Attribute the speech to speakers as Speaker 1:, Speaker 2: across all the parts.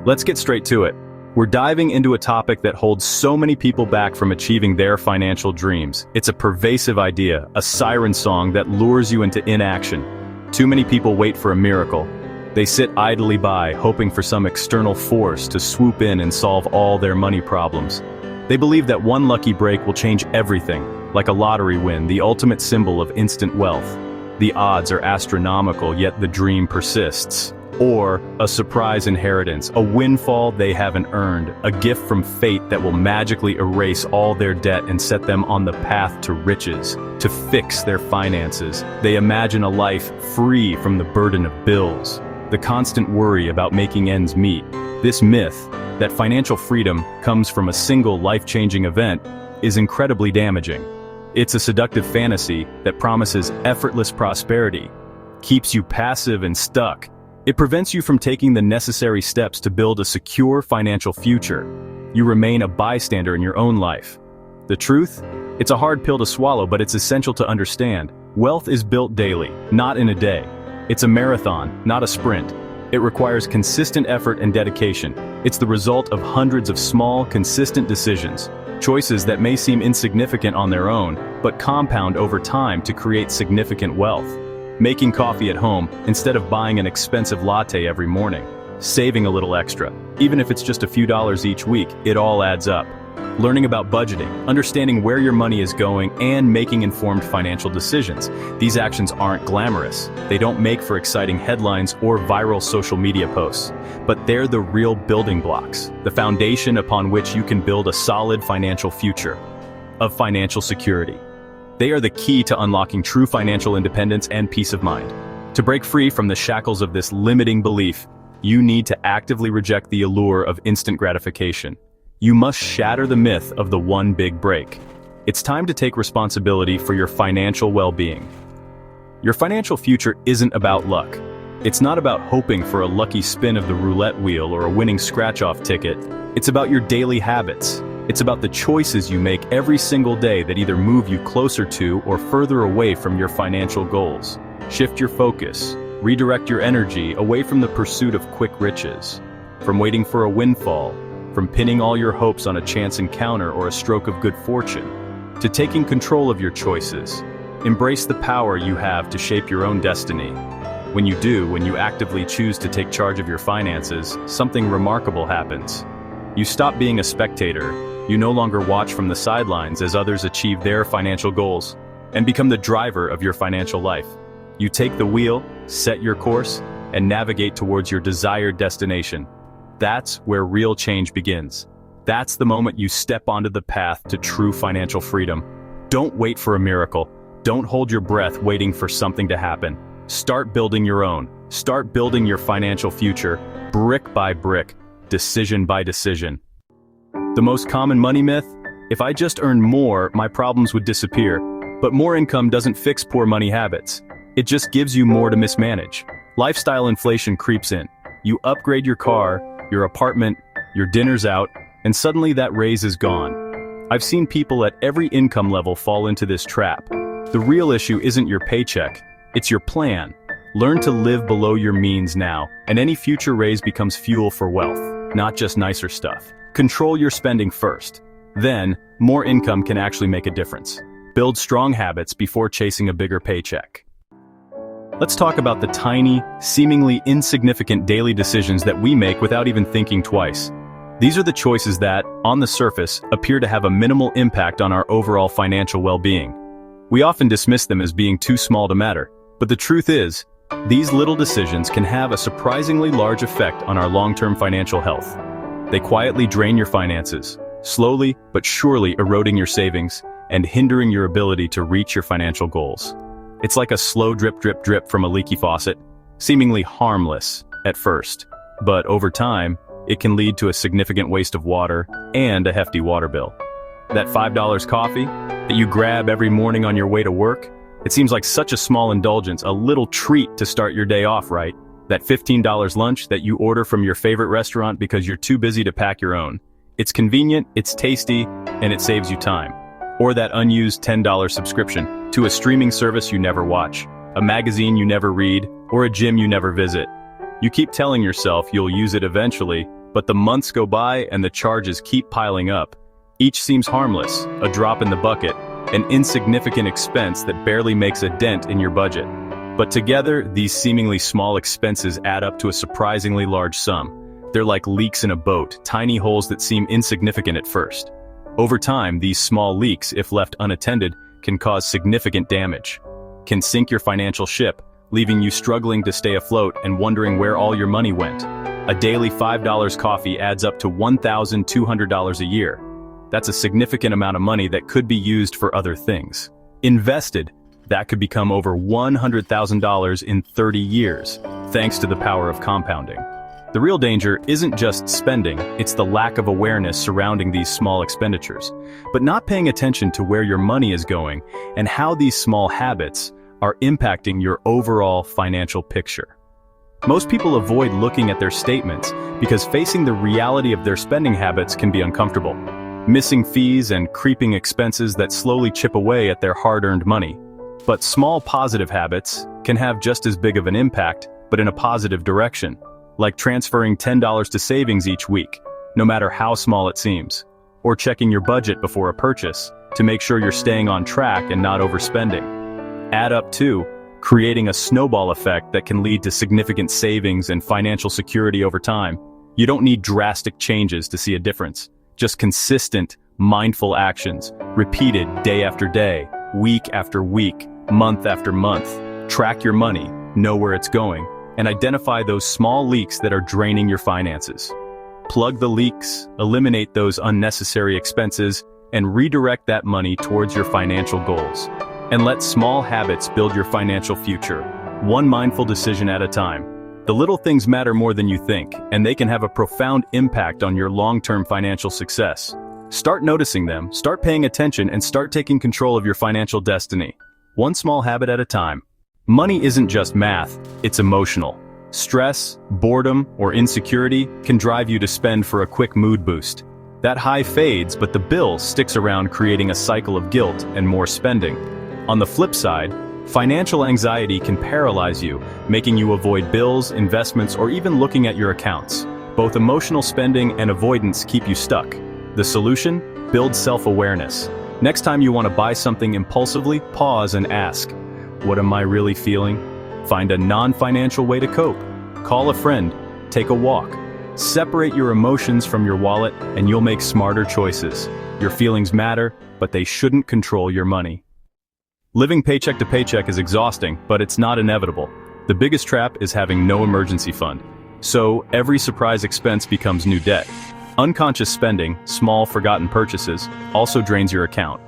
Speaker 1: Let's get straight to it. We're diving into a topic that holds so many people back from achieving their financial dreams. It's a pervasive idea, a siren song that lures you into inaction. Too many people wait for a miracle. They sit idly by, hoping for some external force to swoop in and solve all their money problems. They believe that one lucky break will change everything, like a lottery win, the ultimate symbol of instant wealth. The odds are astronomical, yet the dream persists. Or a surprise inheritance, a windfall they haven't earned, a gift from fate that will magically erase all their debt and set them on the path to riches, to fix their finances. They imagine a life free from the burden of bills, the constant worry about making ends meet. This myth, that financial freedom comes from a single life-changing event, is incredibly damaging. It's a seductive fantasy that promises effortless prosperity, keeps you passive and stuck. It prevents you from taking the necessary steps to build a secure financial future. You remain a bystander in your own life. The truth? It's a hard pill to swallow, but it's essential to understand. Wealth is built daily, not in a day. It's a marathon, not a sprint. It requires consistent effort and dedication. It's the result of hundreds of small, consistent decisions. Choices that may seem insignificant on their own, but compound over time to create significant wealth. Making coffee at home instead of buying an expensive latte every morning. Saving a little extra, even if it's just a few dollars each week, it all adds up. Learning about budgeting, understanding where your money is going, and making informed financial decisions. These actions aren't glamorous. They don't make for exciting headlines or viral social media posts. But they're the real building blocks, the foundation upon which you can build a solid financial future of financial security. They are the key to unlocking true financial independence and peace of mind. To break free from the shackles of this limiting belief, you need to actively reject the allure of instant gratification. You must shatter the myth of the one big break. It's time to take responsibility for your financial well-being. Your financial future isn't about luck. It's not about hoping for a lucky spin of the roulette wheel or a winning scratch-off ticket. It's about your daily habits. It's about the choices you make every single day that either move you closer to or further away from your financial goals. Shift your focus, redirect your energy away from the pursuit of quick riches, from waiting for a windfall, from pinning all your hopes on a chance encounter or a stroke of good fortune, to taking control of your choices. Embrace the power you have to shape your own destiny. When you actively choose to take charge of your finances, something remarkable happens. You stop being a spectator. You no longer watch from the sidelines as others achieve their financial goals, and become the driver of your financial life. You take the wheel, set your course, and navigate towards your desired destination. That's where real change begins. That's the moment you step onto the path to true financial freedom. Don't wait for a miracle. Don't hold your breath waiting for something to happen. Start building your own. Start building your financial future, brick by brick, decision by decision. The most common money myth? If I just earned more, my problems would disappear. But more income doesn't fix poor money habits. It just gives you more to mismanage. Lifestyle inflation creeps in. You upgrade your car, your apartment, your dinner's out, and suddenly that raise is gone. I've seen people at every income level fall into this trap. The real issue isn't your paycheck, it's your plan. Learn to live below your means now, and any future raise becomes fuel for wealth, not just nicer stuff. Control your spending first. Then, more income can actually make a difference. Build strong habits before chasing a bigger paycheck. Let's talk about the tiny, seemingly insignificant daily decisions that we make without even thinking twice. These are the choices that, on the surface, appear to have a minimal impact on our overall financial well-being. We often dismiss them as being too small to matter, but the truth is, these little decisions can have a surprisingly large effect on our long-term financial health. They quietly drain your finances, slowly but surely eroding your savings and hindering your ability to reach your financial goals. It's like a slow drip drip drip from a leaky faucet, seemingly harmless at first, but over time, it can lead to a significant waste of water and a hefty water bill. That $5 coffee that you grab every morning on your way to work, it seems like such a small indulgence, a little treat to start your day off right. That $15 lunch that you order from your favorite restaurant because you're too busy to pack your own. It's convenient, it's tasty, and it saves you time. Or that unused $10 subscription to a streaming service you never watch, a magazine you never read, or a gym you never visit. You keep telling yourself you'll use it eventually, But the months go by and the charges keep piling up. Each seems harmless, a drop in the bucket, an insignificant expense that barely makes a dent in your budget. But together, these seemingly small expenses add up to a surprisingly large sum. They're like leaks in a boat, tiny holes that seem insignificant at first. Over time, these small leaks, if left unattended, can cause significant damage. Can sink your financial ship, leaving you struggling to stay afloat and wondering where all your money went. A daily $5 coffee adds up to $1,200 a year. That's a significant amount of money that could be used for other things. Invested, that could become over $100,000 in 30 years, thanks to the power of compounding. The real danger isn't just spending, it's the lack of awareness surrounding these small expenditures, but not paying attention to where your money is going and how these small habits are impacting your overall financial picture. Most people avoid looking at their statements because facing the reality of their spending habits can be uncomfortable. Missing fees and creeping expenses that slowly chip away at their hard-earned money. But small positive habits can have just as big of an impact, but in a positive direction, like transferring $10 to savings each week, no matter how small it seems, or checking your budget before a purchase to make sure you're staying on track and not overspending. Add up to creating a snowball effect that can lead to significant savings and financial security over time. You don't need drastic changes to see a difference, just consistent, mindful actions, repeated day after day, week after week, month after month. Track your money, know where it's going, and identify those small leaks that are draining your finances. Plug the leaks, eliminate those unnecessary expenses, and redirect that money towards your financial goals. And let small habits build your financial future, one mindful decision at a time. The little things matter more than you think, and they can have a profound impact on your long-term financial success. Start noticing them, start paying attention, and start taking control of your financial destiny. One small habit at a time. Money isn't just math, it's emotional. Stress, boredom, or insecurity can drive you to spend for a quick mood boost. That high fades, but the bill sticks around, creating a cycle of guilt and more spending. On the flip side, financial anxiety can paralyze you, making you avoid bills, investments, or even looking at your accounts. Both emotional spending and avoidance keep you stuck. The solution? Build self-awareness. Next time you want to buy something impulsively, pause and ask, what am I really feeling? Find a non-financial way to cope. Call a friend. Take a walk. Separate your emotions from your wallet and you'll make smarter choices. Your feelings matter, but they shouldn't control your money. Living paycheck to paycheck is exhausting, but it's not inevitable. The biggest trap is having no emergency fund. So every surprise expense becomes new debt. Unconscious spending, small forgotten purchases, also drains your account.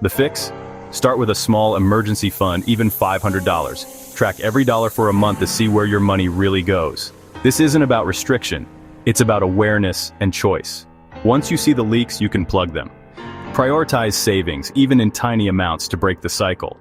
Speaker 1: The fix? Start with a small emergency fund, even $500. Track every dollar for a month to see where your money really goes. This isn't about restriction, it's about awareness and choice. Once you see the leaks, you can plug them. Prioritize savings, even in tiny amounts, to break the cycle.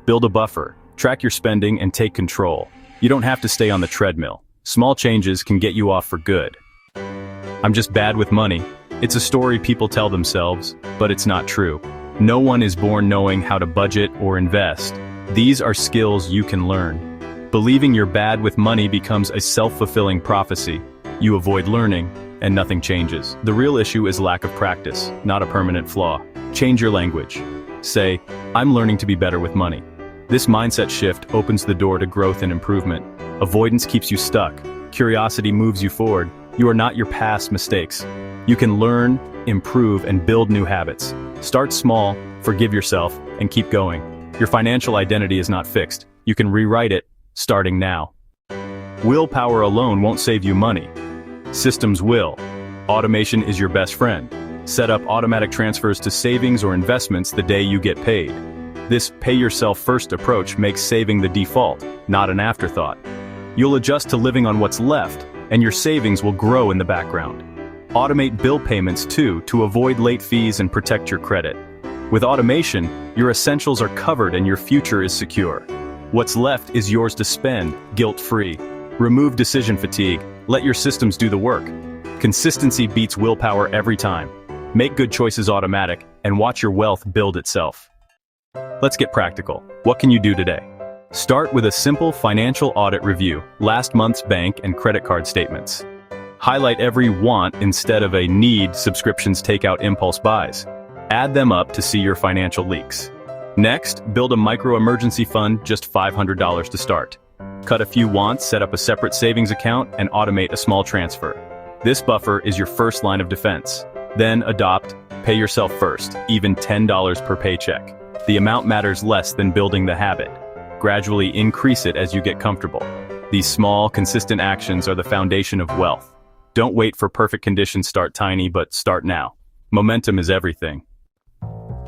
Speaker 1: Build a buffer, track your spending, and take control. You don't have to stay on the treadmill. Small changes can get you off for good. I'm just bad with money. It's a story people tell themselves, but it's not true. No one is born knowing how to budget or invest. These are skills you can learn. Believing you're bad with money becomes a self-fulfilling prophecy. You avoid learning, and nothing changes. The real issue is lack of practice, not a permanent flaw. Change your language. Say, I'm learning to be better with money. This mindset shift opens the door to growth and improvement. Avoidance keeps you stuck. Curiosity moves you forward. You are not your past mistakes. You can learn, improve, and build new habits. Start small, forgive yourself, and keep going. Your financial identity is not fixed. You can rewrite it, starting now. Willpower alone won't save you money. Systems will. Automation is your best friend. Set up automatic transfers to savings or investments the day you get paid. This pay-yourself-first approach makes saving the default, not an afterthought. You'll adjust to living on what's left, and your savings will grow in the background. Automate bill payments too, to avoid late fees and protect your credit. With automation, your essentials are covered and your future is secure. What's left is yours to spend, guilt-free. Remove decision fatigue. Let your systems do the work. Consistency beats willpower every time. Make good choices automatic, and watch your wealth build itself. Let's get practical. What can you do today? Start with a simple financial audit review, last month's bank and credit card statements. Highlight every want instead of a need subscriptions take out impulse buys. Add them up to see your financial leaks. Next, build a micro-emergency fund, just $500 to start. Cut a few wants, set up a separate savings account, and automate a small transfer. This buffer is your first line of defense. Then adopt, pay yourself first, even $10 per paycheck. The amount matters less than building the habit. Gradually increase it as you get comfortable. These small, consistent actions are the foundation of wealth. Don't wait for perfect conditions. Start tiny, but start now. Momentum is everything.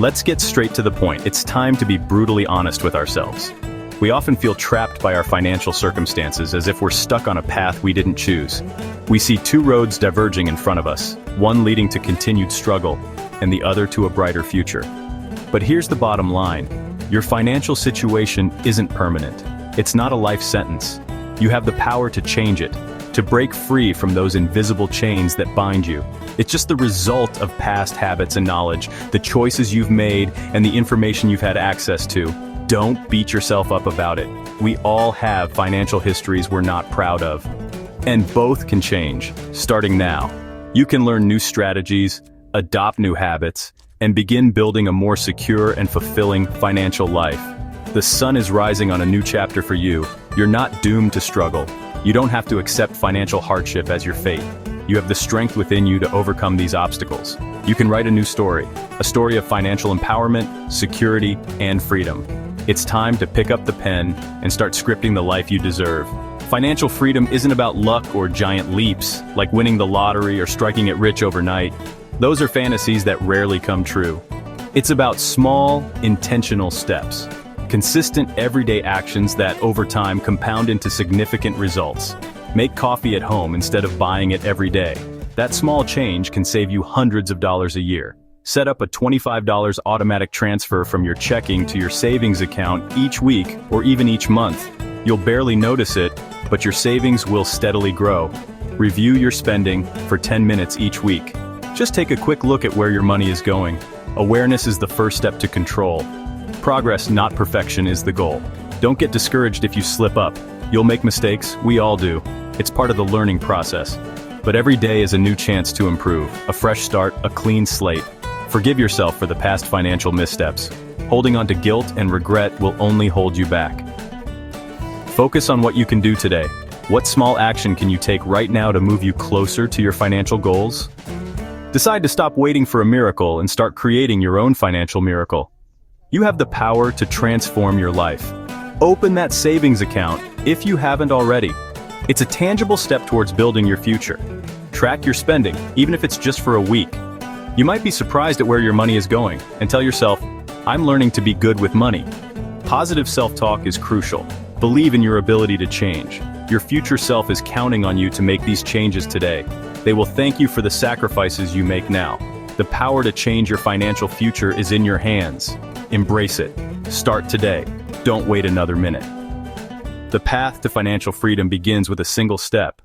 Speaker 1: Let's get straight to the point. It's time to be brutally honest with ourselves. We often feel trapped by our financial circumstances, as if we're stuck on a path we didn't choose. We see two roads diverging in front of us, one leading to continued struggle, and the other to a brighter future. But here's the bottom line. Your financial situation isn't permanent. It's not a life sentence. You have the power to change it, to break free from those invisible chains that bind you. It's just the result of past habits and knowledge, the choices you've made, and the information you've had access to. Don't beat yourself up about it. We all have financial histories we're not proud of. And both can change, starting now. You can learn new strategies, adopt new habits, and begin building a more secure and fulfilling financial life. The sun is rising on a new chapter for you. You're not doomed to struggle. You don't have to accept financial hardship as your fate. You have the strength within you to overcome these obstacles. You can write a new story, a story of financial empowerment, security, and freedom. It's time to pick up the pen and start scripting the life you deserve. Financial freedom isn't about luck or giant leaps, like winning the lottery or striking it rich overnight. Those are fantasies that rarely come true. It's about small, intentional steps. Consistent, everyday actions that, over time, compound into significant results. Make coffee at home instead of buying it every day. That small change can save you hundreds of dollars a year. Set up a $25 automatic transfer from your checking to your savings account each week or even each month. You'll barely notice it, but your savings will steadily grow. Review your spending for 10 minutes each week. Just take a quick look at where your money is going. Awareness is the first step to control. Progress, not perfection, is the goal. Don't get discouraged if you slip up. You'll make mistakes, we all do. It's part of the learning process. But every day is a new chance to improve, a fresh start, a clean slate. Forgive yourself for the past financial missteps. Holding on to guilt and regret will only hold you back. Focus on what you can do today. What small action can you take right now to move you closer to your financial goals? Decide to stop waiting for a miracle and start creating your own financial miracle. You have the power to transform your life. Open that savings account if you haven't already. It's a tangible step towards building your future. Track your spending, even if it's just for a week. You might be surprised at where your money is going, and tell yourself, I'm learning to be good with money. Positive self-talk is crucial. Believe in your ability to change. Your future self is counting on you to make these changes today. They will thank you for the sacrifices you make now. The power to change your financial future is in your hands. Embrace it. Start today. Don't wait another minute. The path to financial freedom begins with a single step.